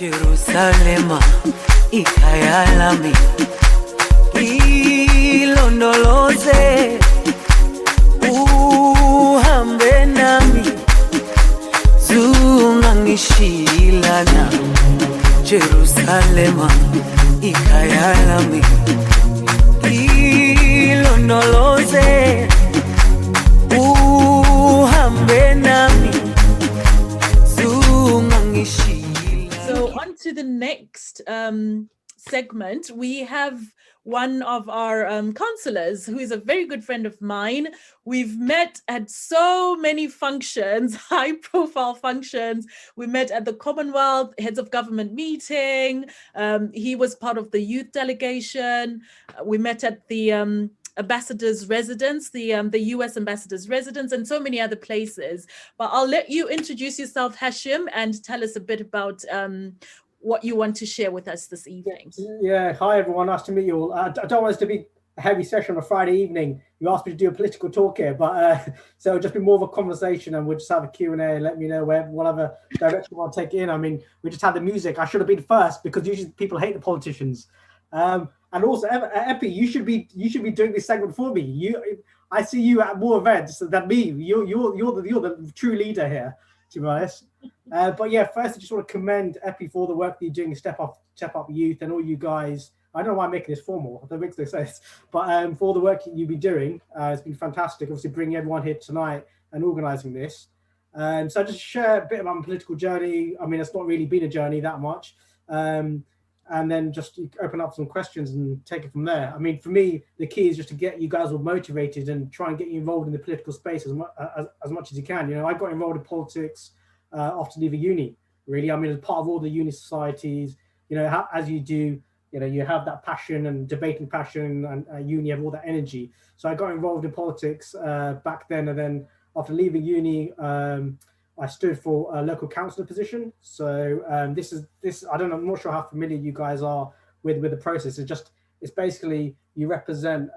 Jerusalema ikhaya lami ilondoloze uhambe nami zungangishilana Jerusalema ikhaya lami ilondoloze uhambe nami zungangishilana. So on to the next segment, we have one of our counselors who is a very good friend of mine. We've met at so many functions, high profile functions. We met at the Commonwealth Heads of Government meeting. He was part of the youth delegation. We met at the ambassador's residence, the US ambassador's residence, and so many other places. But I'll let you introduce yourself, Hashim, and tell us a bit about what you want to share with us this evening. Yeah, hi everyone, nice to meet you all. I don't want this to be a heavy session on a Friday evening. You asked me to do a political talk here, but so it'll just be more of a conversation, and we'll just have a Q&A and let me know whatever direction you want to take it in. I mean, we just had the music. I should have been first because usually people hate the politicians. And also, Epi, you should be doing this segment for me. I see you at more events than me. You're the true leader here, to be honest. But yeah, first I just want to commend Epi for the work that you're doing, Step Up Youth, and all you guys. I don't know why I'm making this formal. That makes no sense. But for all the work you've been doing, it's been fantastic. Obviously, bringing everyone here tonight and organising this. So I just share a bit about my political journey. I mean, it's not really been a journey that much. And then just open up some questions and take it from there. I mean, for me, the key is just to get you guys all motivated and try and get you involved in the political space as much as you can. You know, I got involved in politics after leaving uni, really. I mean, as part of all the uni societies, you know, as you do, you know, you have that passion and debating passion, and uni have all that energy. So I got involved in politics back then, and then after leaving uni, I stood for a local councillor position. So this I don't know, I'm not sure how familiar you guys are with the process. It's basically you represent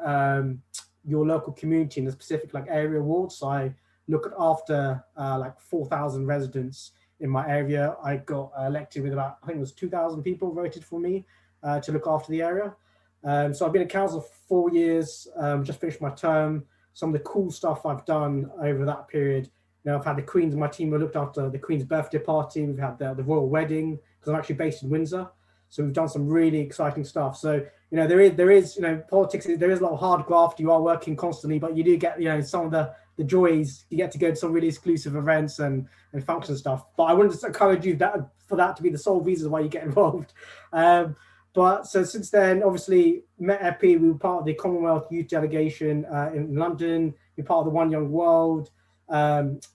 your local community in a specific like area ward. So I look after like 4,000 residents in my area. I got elected with about, I think it was 2,000 people voted for me to look after the area. So I've been a councillor for 4 years, just finished my term. Some of the cool stuff I've done over that period, you know, I've had the Queen's, my team looked after the Queen's birthday party. We've had the royal wedding, because I'm actually based in Windsor. So we've done some really exciting stuff. So, you know, there is, you know, politics, there is a lot of hard graft. You are working constantly, but you do get, you know, some of the joys. You get to go to some really exclusive events and function stuff. But I wouldn't just encourage you for that to be the sole reason why you get involved. But so since then, obviously, met Epi. We were part of the Commonwealth Youth Delegation in London. We were part of the One Young World.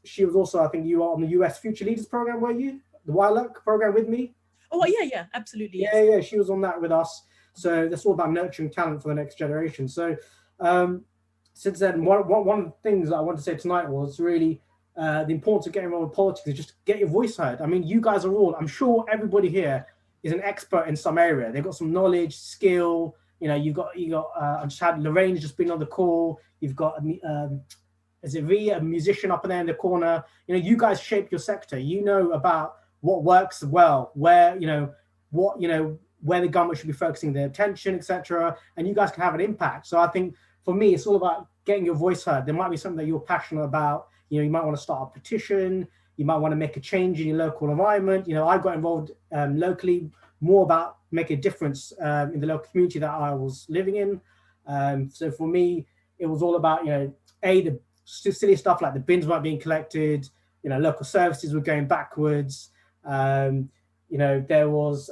She was also, I think you are on the US Future Leaders Program, were you? The WILOC program with me? Oh, yeah, absolutely. Yes. Yeah, she was on that with us. So that's all about nurturing talent for the next generation. So since then, one of the things that I wanted to say tonight was really the importance of getting involved with politics is just get your voice heard. I mean, you guys are all, I'm sure everybody here is an expert in some area. They've got some knowledge, skill. You know, you got. I just had Lorraine's just been on the call. You've got is it a musician up there in the corner? You know, you guys shape your sector. You know about what works well, where where the government should be focusing their attention, etc. And you guys can have an impact. So I think for me, it's all about getting your voice heard. There might be something that you're passionate about. You know, you might want to start a petition. You might want to make a change in your local environment. You know, I got involved locally more about making a difference in the local community that I was living in. So for me, it was all about, you know, the silly stuff like the bins weren't being collected. You know, local services were going backwards. You know, there was,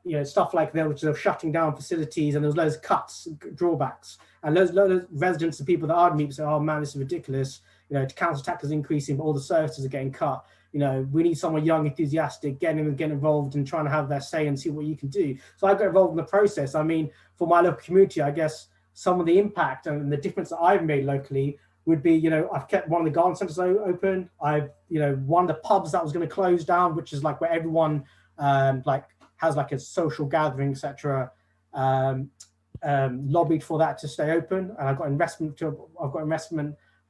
you know, stuff like they were shutting down facilities, and there was loads of cuts, drawbacks, and loads of residents and people that I'd meet say, oh man, this is ridiculous. You know, council tax is increasing, but all the services are getting cut. You know, we need someone young, enthusiastic, getting involved and trying to have their say and see what you can do. So I got involved in the process. I mean, for my local community, I guess some of the impact and the difference that I've made locally would be, you know, I've kept one of the garden centres open. I've, you know, one of the pubs that was going to close down, which is like where everyone like has like a social gathering, etc. Lobbied for that to stay open, and I've got investment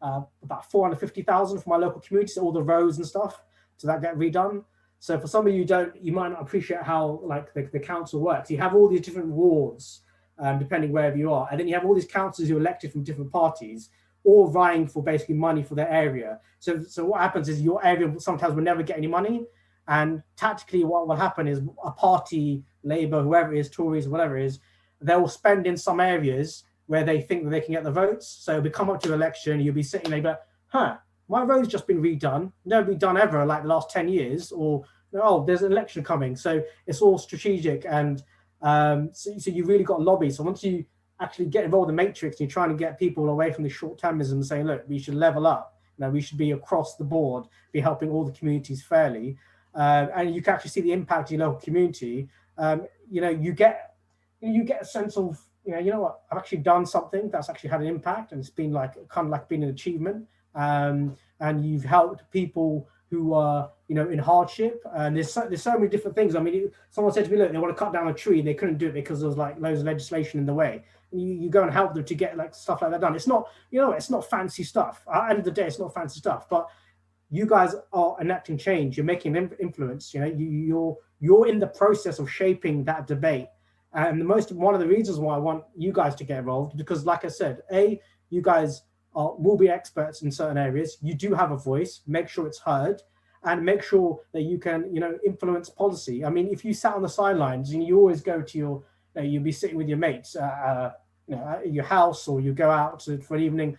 about 450,000 for my local community, so all the roads and stuff, so that get redone. So for some of you you might not appreciate how like the council works. You have all these different wards, depending wherever you are, and then you have all these councillors who are elected from different parties, all vying for basically money for their area. So what happens is your area sometimes will never get any money, and tactically what will happen is a party, Labour, whoever it is, Tories, whatever it is, they will spend in some areas where they think that they can get the votes. So we come up to the election, you'll be sitting there, but my road's just been redone, never been done ever like the last 10 years, or oh, there's an election coming. So it's all strategic, and so you really got to lobby. So once you actually get involved in the matrix, you're trying to get people away from the short-termism and say, look, we should level up. We should be across the board, be helping all the communities fairly. And you can actually see the impact in your local community. You get a sense of, you know what, I've actually done something that's actually had an impact, and it's been like kind of like been an achievement. And you've helped people who are, in hardship. And there's so many different things. I mean, someone said to me, look, they want to cut down a tree, and they couldn't do it because there was like loads of legislation in the way. And you go and help them to get like stuff like that done. It's not, it's not fancy stuff. At the end of the day, it's not fancy stuff, but you guys are enacting change. You're making an influence. You're in the process of shaping that debate. And one of the reasons why I want you guys to get involved, because like I said, you guys will be experts in certain areas. You do have a voice. Make sure it's heard, and make sure that you can, influence policy. I mean, if you sat on the sidelines and you always go to you'll be sitting with your mates, at your house, or you go out for an evening,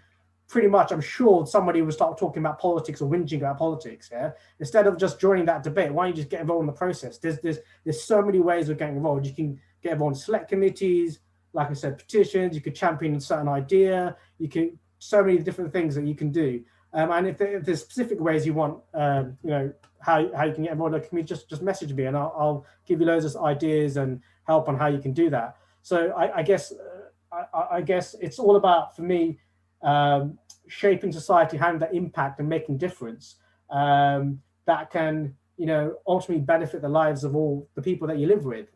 pretty much, I'm sure somebody will start talking about politics or whinging about politics. Yeah. Instead of just joining that debate, why don't you just get involved in the process? There's so many ways of getting involved. You can get involved in select committees, like I said, petitions. You could champion a certain idea. You can so many different things that you can do. And if there's specific ways you want, how you can get involved, can you just message me, and I'll give you loads of ideas and help on how you can do that. So I guess it's all about, for me, shaping society, having that impact and making difference that can, ultimately benefit the lives of all the people that you live with.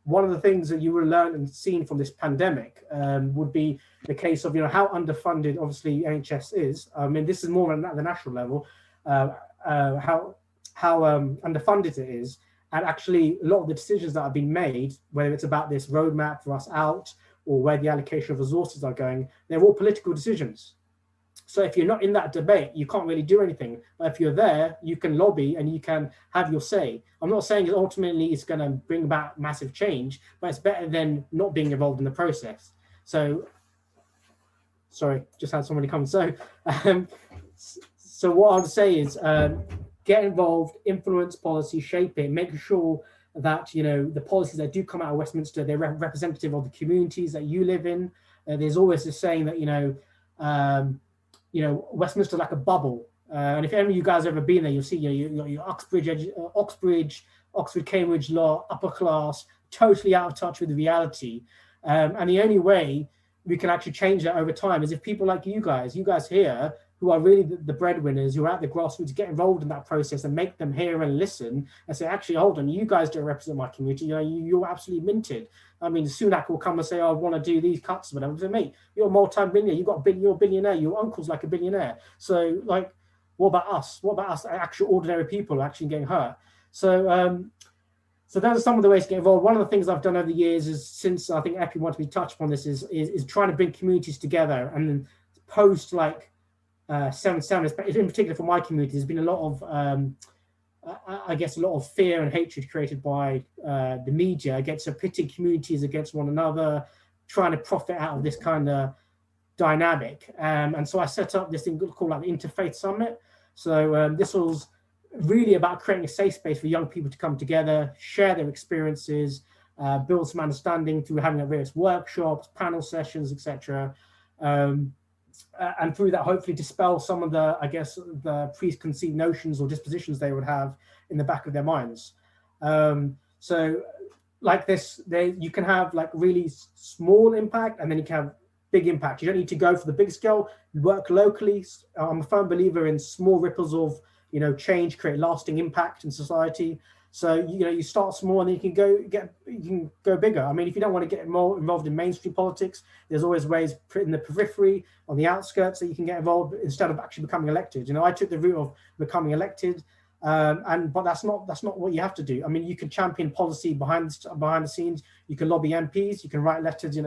One of the things that you will learn and seen from this pandemic would be the case of, how underfunded obviously NHS is. I mean, this is more at the national level, how underfunded it is. And actually, a lot of the decisions that have been made, whether it's about this roadmap for us out or where the allocation of resources are going, they're all political decisions. So if you're not in that debate, you can't really do anything. But if you're there, you can lobby and you can have your say. I'm not saying that ultimately it's going to bring about massive change, but it's better than not being involved in the process. So, sorry, just had somebody come. So what I would say is get involved, influence policy, shape it, make sure that, the policies that do come out of Westminster, they're representative of the communities that you live in. There's always this saying that, Westminster like a bubble. And if any of you guys have ever been there, you'll see, your Oxford, Cambridge law, upper class, totally out of touch with reality. And the only way we can actually change that over time is if people like you guys here, who are really the breadwinners, who are at the grassroots, get involved in that process and make them hear and listen and say, actually, hold on, you guys don't represent my community. You're absolutely minted. I mean, Sunak will come and say, I want to do these cuts, whatever. So, mate, you're a multi-billionaire. You're a billionaire. Your uncle's like a billionaire. So, what about us? What about us, actual ordinary people, actually getting hurt? So, so those are some of the ways to get involved. One of the things I've done over the years is, since I think Epi wanted me to touch upon this, is trying to bring communities together. And then post 7/7, in particular for my community, there's been a lot of, I guess, a lot of fear and hatred created by the media against pitting communities against one another, trying to profit out of this kind of dynamic. And so I set up this thing called the Interfaith Summit. So this was really about creating a safe space for young people to come together, share their experiences, build some understanding through having various workshops, panel sessions, etc. And through that, hopefully dispel some of the, I guess, the preconceived notions or dispositions they would have in the back of their minds. So like this, you can have really small impact, and then you can have big impact. You don't need to go for the big scale. Work locally. I'm a firm believer in small ripples of change create lasting impact in society. So you start small and then you can go bigger. I mean, if you don't want to get more involved in mainstream politics, there's always ways in the periphery, on the outskirts, that you can get involved instead of actually becoming elected. I took the route of becoming elected. But that's not what you have to do. I mean, you can champion policy behind the scenes. You can lobby MPs. You can write letters.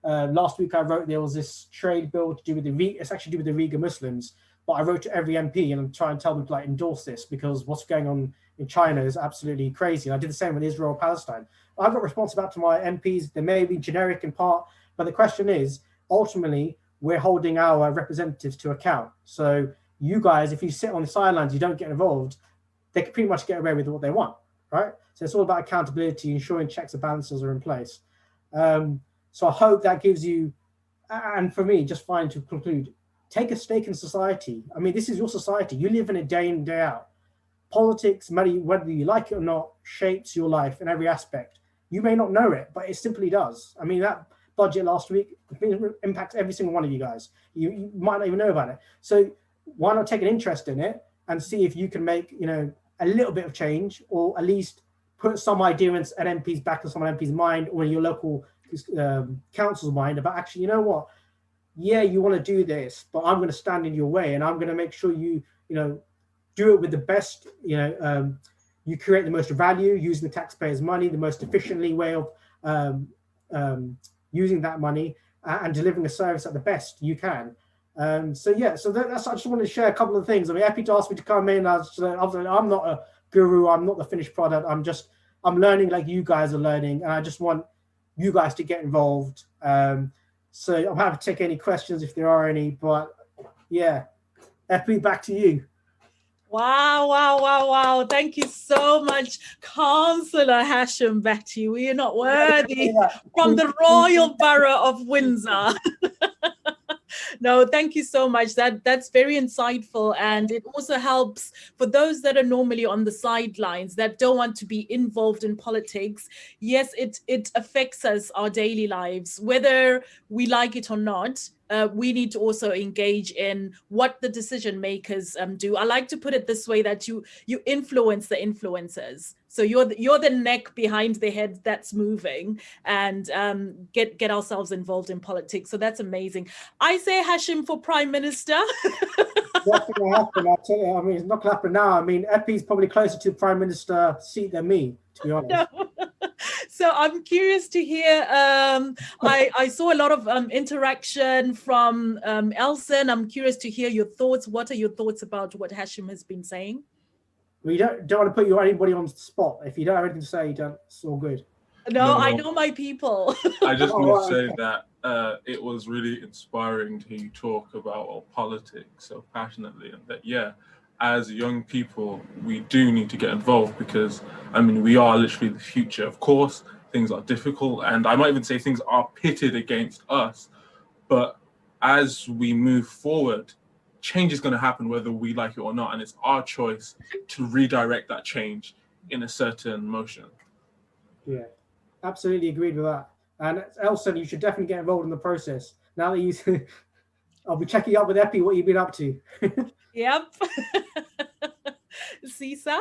Last week I wrote, there was this trade bill to do with it's actually to do with the Uyghur Muslims. But I wrote to every MP and I'm trying to tell them to like endorse this, because what's going on in China is absolutely crazy. And I did the same with Israel, Palestine. I've got response back to my MPs. They may be generic in part, but the question is, ultimately, we're holding our representatives to account. So you guys, if you sit on the sidelines, you don't get involved, they can pretty much get away with what they want, right? So it's all about accountability, ensuring checks and balances are in place. So I hope that gives you, and for me, just fine to conclude, take a stake in society. I mean, this is your society. You live in it day in, day out. Politics, money, whether you like it or not, shapes your life in every aspect. You may not know it, but it simply does. I mean, that budget last week impacts every single one of you guys. You might not even know about it. So why not take an interest in it and see if you can make, a little bit of change, or at least put some idea in an MP's back of some MP's mind, or in your local council's mind about, actually, you know what? Yeah, you want to do this, but I'm going to stand in your way, and I'm going to make sure you do it with the best, you create the most value using the taxpayers' money, the most efficiently way of using that money, and delivering a service at the best you can. So that's, I just wanted to share a couple of things. I mean, Epi asked me to come in. I'm not a guru. I'm not the finished product. I'm learning like you guys are learning, and I just want you guys to get involved. So I'm happy to take any questions if there are any, but yeah, Epi, back to you. Wow. Thank you so much, Councillor Hashim. Back to you. We are not worthy from the Royal Borough of Windsor. No, thank you so much. That's very insightful, and it also helps for those that are normally on the sidelines, that don't want to be involved in politics. Yes, it affects us, our daily lives, whether we like it or not. We need to also engage in what the decision makers do. I like to put it this way, that you influence the influencers. So you're the neck behind the head that's moving, and get ourselves involved in politics. So that's amazing. I say Hashim for Prime Minister. That's going to happen. I'll tell you. I mean, it's not going to happen now. I mean, Epi's probably closer to the Prime Minister seat than me, to be honest. No. So I'm curious to hear. I saw a lot of interaction from Elson. I'm curious to hear your thoughts. What are your thoughts about what Hashim has been saying? Well, you don't want to put anybody on the spot. If you don't have anything to say, it's all good. No, I know my people. I just want to say that it was really inspiring to hear you talk about politics so passionately, and that, as young people, we do need to get involved, because, I mean, we are literally the future. Of course, things are difficult, and I might even say things are pitted against us. But as we move forward, change is going to happen whether we like it or not, and it's our choice to redirect that change in a certain motion. Yeah, absolutely agreed with that. And Elson, you should definitely get involved in the process. Now that I'll be checking up with Epi what you've been up to. Yep. Sisa?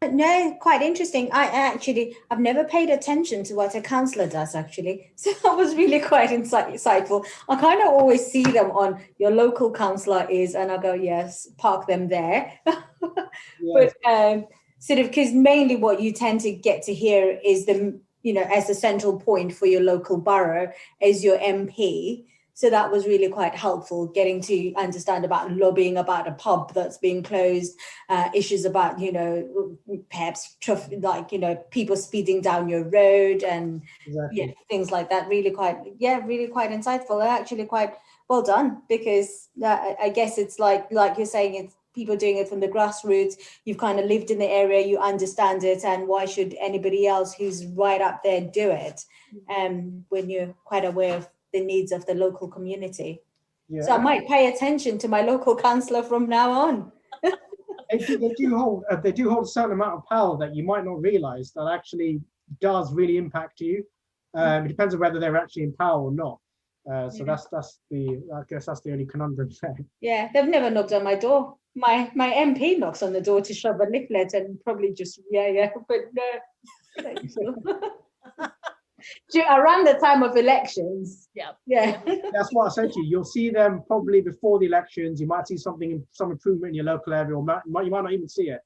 No, quite interesting. I've never paid attention to what a councillor does, actually. So that was really quite insightful. I kind of always see them on your local councillor is, and I go, yes, park them there. Yes. But sort of, because mainly what you tend to get to hear is as the central point for your local borough is your MP. So that was really quite helpful, getting to understand about lobbying about a pub that's being closed, issues about, perhaps people speeding down your road, and things like that. Really quite insightful, and actually quite well done, because I guess it's like you're saying, it's people doing it from the grassroots. You've kind of lived in the area, you understand it, and why should anybody else who's right up there do it? When you're quite aware of the needs of the local community. Yeah. So I might pay attention to my local councillor from now on. They do hold a certain amount of power that you might not realise that actually does really impact you. It depends on whether they're actually in power or not. I guess that's the only conundrum there. Yeah, they've never knocked on my door. My MP knocks on the door to shove a leaflet and probably just but no. Around the time of elections. Yeah. Yeah. That's what I said to you. You'll see them probably before the elections. You might see some improvement in your local area, or you might not even see it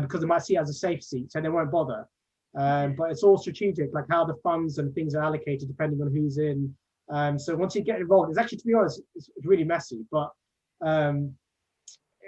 because they might see it as a safe seat, so they won't bother. But it's all strategic, like how the funds and things are allocated depending on who's in. So once you get involved, it's actually, to be honest, it's really messy, but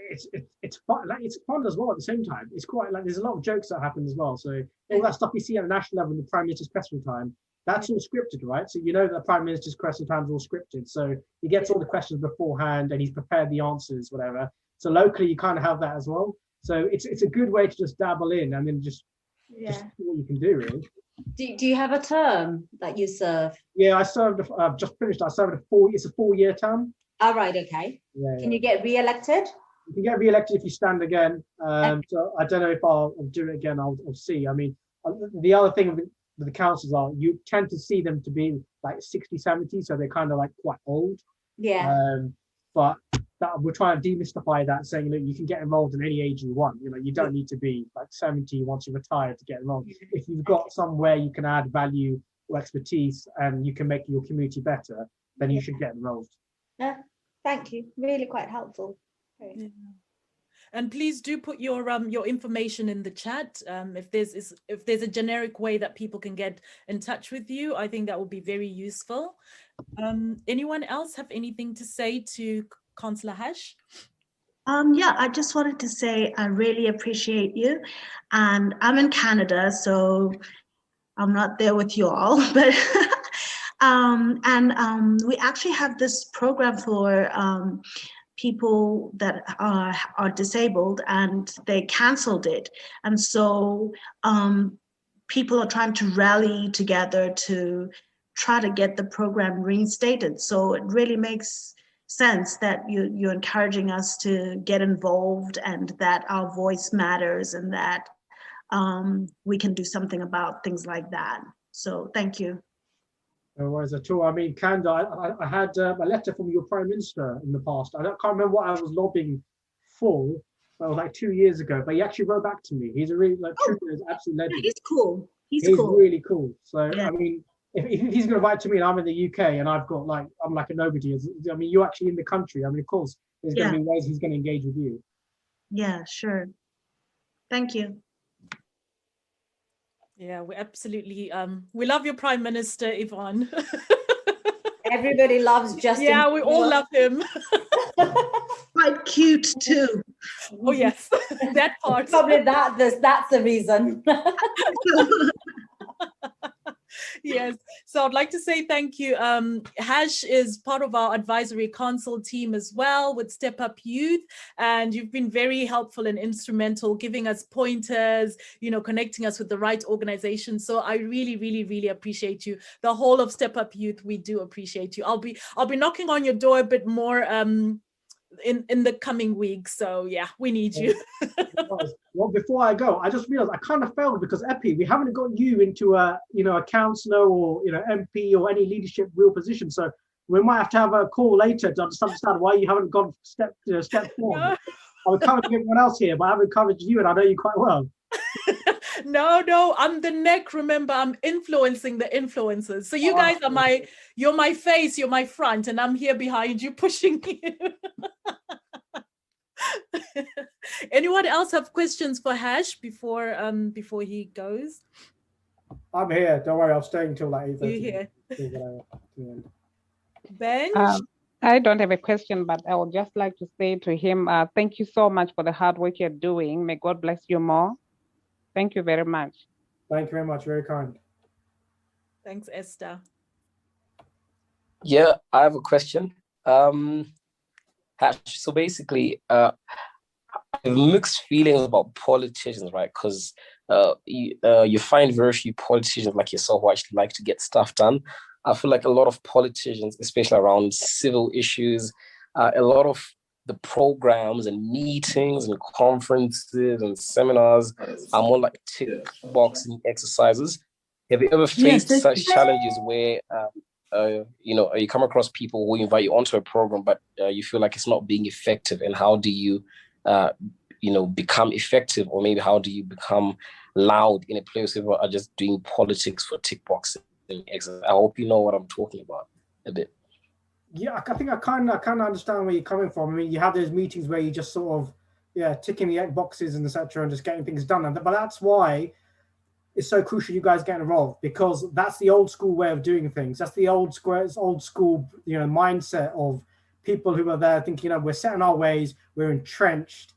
it's fun. Like, it's fun as well at the same time. It's quite like there's a lot of jokes that happen as well. So all that stuff you see at the national level in the Prime Minister's question time, that's all scripted, right? So you know that the Prime Minister's question time is all scripted. So he gets all the questions beforehand and he's prepared the answers, whatever. So locally you kind of have that as well. So it's a good way to just dabble in and then just see what you can do, really. Do you have a term that you serve? Yeah, I served. I've just finished. I served it's a 4-year term. All right, okay. Yeah, Can you get re-elected? You can get re-elected if you stand again. So I don't know if I'll do it again. I'll see. I mean, the other thing with the councils are you tend to see them to be like 60, 70, so they're kind of like quite old. Yeah. But we're trying to demystify that, saying that you can get involved in any age you want. You know, you don't need to be like 70 once you retire to get involved. If you've got somewhere you can add value or expertise and you can make your community better, then you should get involved. Yeah. Thank you. Really quite helpful. Yeah. And please do put your information in the chat. If there's a generic way that people can get in touch with you, I think that would be very useful. Anyone else have anything to say to Councillor Hash? Yeah, I just wanted to say I really appreciate you, and I'm in Canada, so I'm not there with you all, but we actually have this program for people that are disabled, and they canceled it, and so people are trying to rally together to try to get the program reinstated. So it really makes sense that you're encouraging us to get involved and that our voice matters and that we can do something about things like that. So thank you. No worries at all. I mean, Kanda, I had a letter from your Prime Minister in the past. I can't remember what I was lobbying for. That was like 2 years ago, but he actually wrote back to me. He's a really absolute legend. He's cool. He's cool. Really cool. So yeah. I mean, if he's going to write to me and I'm in the UK and I'm like a nobody. I mean, you're actually in the country. I mean, of course, there's going to be ways he's going to engage with you. Yeah, sure. Thank you. Yeah, we absolutely we love your Prime Minister, Yvonne. Everybody loves Justin. Yeah, we all love him. Quite cute too. Oh yes, that part. Probably that's the reason. Yes, so I'd like to say thank you. Hash is part of our advisory council team as well with Step Up Youth, and you've been very helpful and instrumental, giving us pointers, connecting us with the right organization. So I really, really, really appreciate you. The whole of Step Up Youth, we do appreciate you. I'll be knocking on your door a bit more in the coming weeks. So yeah, we need you. Well, before I go, I just realized I kind of failed because Epi, we haven't got you into a councillor or MP or any leadership real position. So we might have to have a call later to understand why you haven't gone step forward. No. I've covered everyone else here, but I haven't covered you, and I know you quite well. No, I'm the neck. Remember, I'm influencing the influencers. So you guys are you're my face, you're my front, and I'm here behind you pushing you. Anyone else have questions for Hash before he goes? I'm here. Don't worry, I'll stay until like 8:30. You here? Ben? I don't have a question, but I would just like to say to him, thank you so much for the hard work you're doing. May God bless you more. Thank you very much. Thank you very much. Very kind. Thanks, Esther. Yeah, I have a question. Hash, so basically, I have mixed feelings about politicians, right? Because you find very few politicians like yourself who actually like to get stuff done. I feel like a lot of politicians, especially around civil issues, a lot of the programs and meetings and conferences and seminars are more like tick boxing exercises. Have you ever faced such challenges where you come across people who invite you onto a program, but you feel like it's not being effective? And how do you become effective, or maybe how do you become loud in a place where people are just doing politics for tick boxing? I hope you know what I'm talking about a bit. Yeah, I think I kind of understand where you're coming from. I mean, you have those meetings where you just sort of, ticking the boxes and etc. and just getting things done. But that's why it's so crucial you guys get involved, because that's the old school way of doing things. That's the old school, mindset of people who are there thinking, we're set in our ways, we're entrenched.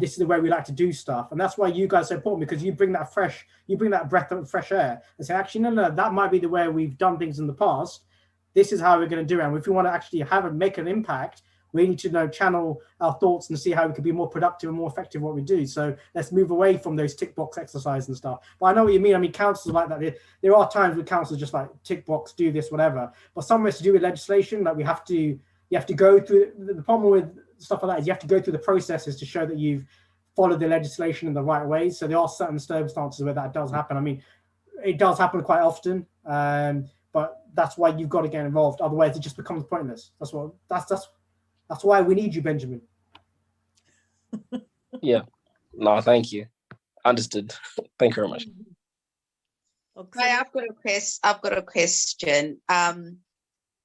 This is the way we like to do stuff, and that's why you guys are so important, because you bring that breath of fresh air and say, actually, no, that might be the way we've done things in the past. This is how we're going to do it. And if we want to actually make an impact, we need to channel our thoughts and see how we can be more productive and more effective in what we do. So let's move away from those tick box exercises and stuff. But I know what you mean. I mean, councils like that. There are times where councils just like tick box, do this, whatever. But some ways to do with legislation, like you have to go through. The problem with stuff like that is you have to go through the processes to show that you've followed the legislation in the right way. So there are certain circumstances where that does happen. I mean, it does happen quite often. But that's why you've got to get involved. Otherwise, it just becomes pointless. That's why we need you, Benjamin. Yeah. No, thank you. Understood. Thank you very much. Hi, I've got a question.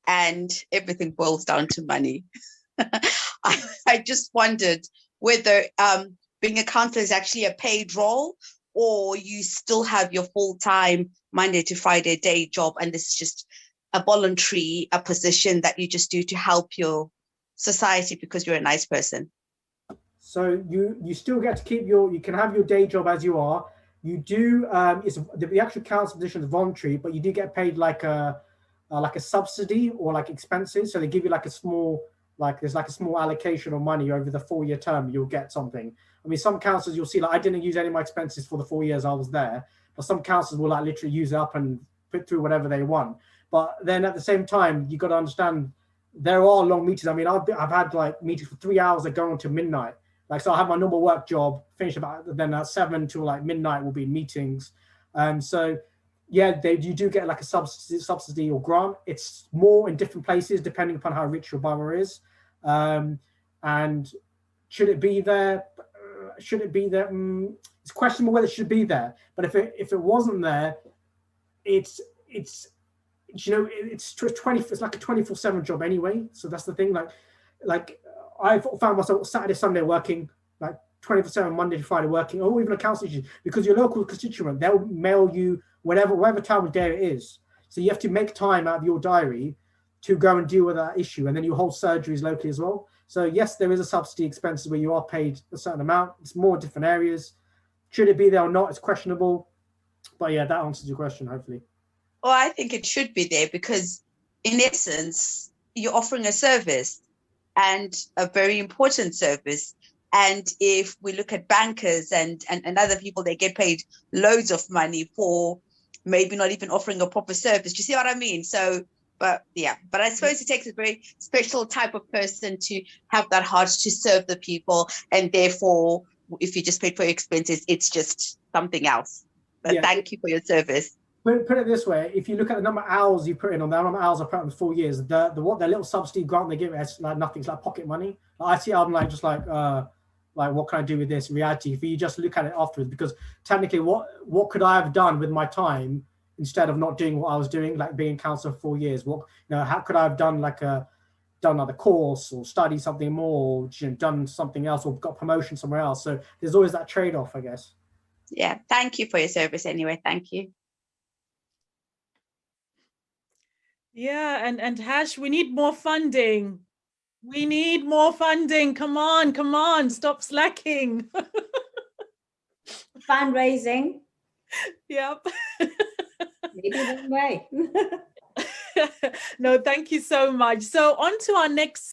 And everything boils down to money. I just wondered whether being a counselor is actually a paid role, or you still have your full-time Monday to Friday day job, and this is just a voluntary position that you just do to help your society because you're a nice person. So you still get to keep you can have your day job as you are. You do the actual council position is voluntary, but you do get paid like a subsidy or like expenses. So they give you like a small allocation of money over the 4-year term. You'll get something. I mean, some councils you'll see, like, I didn't use any of my expenses for the 4 years I was there, but some councils will like literally use it up and put through whatever they want. But then at the same time, you got to understand there are long meetings. I mean, I've had like meetings for 3 hours that go on to midnight. Like, so I have my normal work job, finish about, then at 7 till like midnight will be meetings. So yeah, you do get like a subsidy or grant. It's more in different places depending upon how rich your borough is. And should it be there? It's questionable whether it should be there. But if it wasn't there, it's like a 24/7 job anyway. So that's the thing. Like I've found myself Saturday, Sunday working, like 24/7, Monday to Friday working, or even a council issue, because your local constituent, they'll mail you whatever time of day it is. So you have to make time out of your diary to go and deal with that issue. And then you hold surgeries locally as well. So yes, there is a subsidy expenses where you are paid a certain amount. It's more different areas. Should it be there or not? It's questionable. But yeah, that answers your question, hopefully. Well, I think it should be there because in essence, you're offering a service, and a very important service. And if we look at bankers and other people, they get paid loads of money for maybe not even offering a proper service. Do you see what I mean? So, but I suppose it takes a very special type of person to have that heart to serve the people. And therefore, if you just paid for your expenses, it's just something else. But thank you for your service. Put it this way: if you look at the number of hours you put in on the number of hours I put in 4 years, the little subsidy grant they give us, like nothing. It's like pocket money. I see, I'm like just like what can I do with this? In reality, if you just look at it afterwards, because technically, what could I have done with my time instead of not doing what I was doing, like being counsellor for 4 years? How could I have done done another course or studied something more, or done something else, or got promotion somewhere else? So there's always that trade-off, I guess. Yeah, thank you for your service anyway. Thank you. Yeah, and Hash, we need more funding. We need more funding. Come on, stop slacking. Fundraising. Yep. Maybe one way. No, thank you so much. So on to our next